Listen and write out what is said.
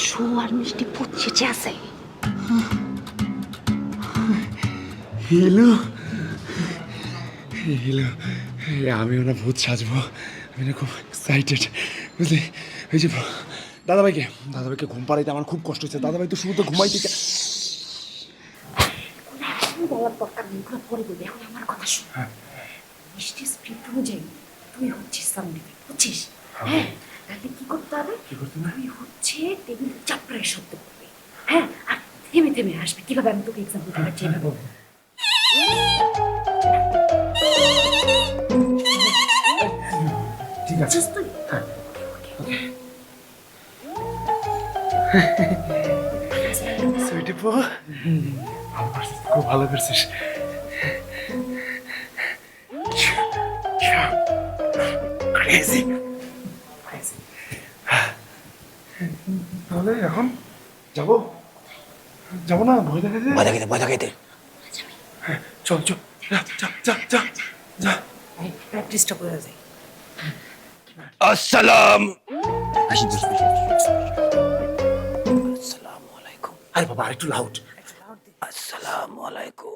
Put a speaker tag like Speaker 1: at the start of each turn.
Speaker 1: Show আর মিষ্টি পচিচে আছে।
Speaker 2: হিলু হিলু আমিও না ভূত সাজবো, আমি না খুব এক্সাইটেড বুঝলি। ওই যে দাদাভাইকে ঘুম পাড়াইতে আমার খুব কষ্ট হচ্ছে। দাদাভাই তো শুরুতে ঘুমাইতে
Speaker 1: বলার দরকার নেই, এগুলো পরে বলবি, এখন আমার কথা শোন। মিষ্টি স্ক্রিপ্ট অনুযায়ী তুই হচ্ছিস সাউন্ড ইফেক্ট, বুঝছিস? হ্যাঁ, তাহলে কি করতে হবে? তুই হচ্ছে টেবিল চাপড়ায় শব্দ করবি, হ্যাঁ, আর থেমে থেমে আসবে। কিভাবে আমি তোকে এক্সাম্পল দেখাচ্ছি।
Speaker 2: ঠিক আছে।
Speaker 1: বুঝছিস তুই?
Speaker 2: সুইটি পো, খুব ভালো করছিস। Crazy crazy. তাহলে এখন যাবো যাবো না? ভয় দেখাতে
Speaker 3: ভয় দেখাইতে
Speaker 2: হ্যাঁ, চল চল, যা যা যা যা যা।
Speaker 1: প্র্যাকটিসটা করে যাই।
Speaker 3: আসসালাম। আসসালামু আলাইকুম।
Speaker 2: আরে বাবা, আরেকটু লাউড।
Speaker 3: আসসালামু আলাইকুম।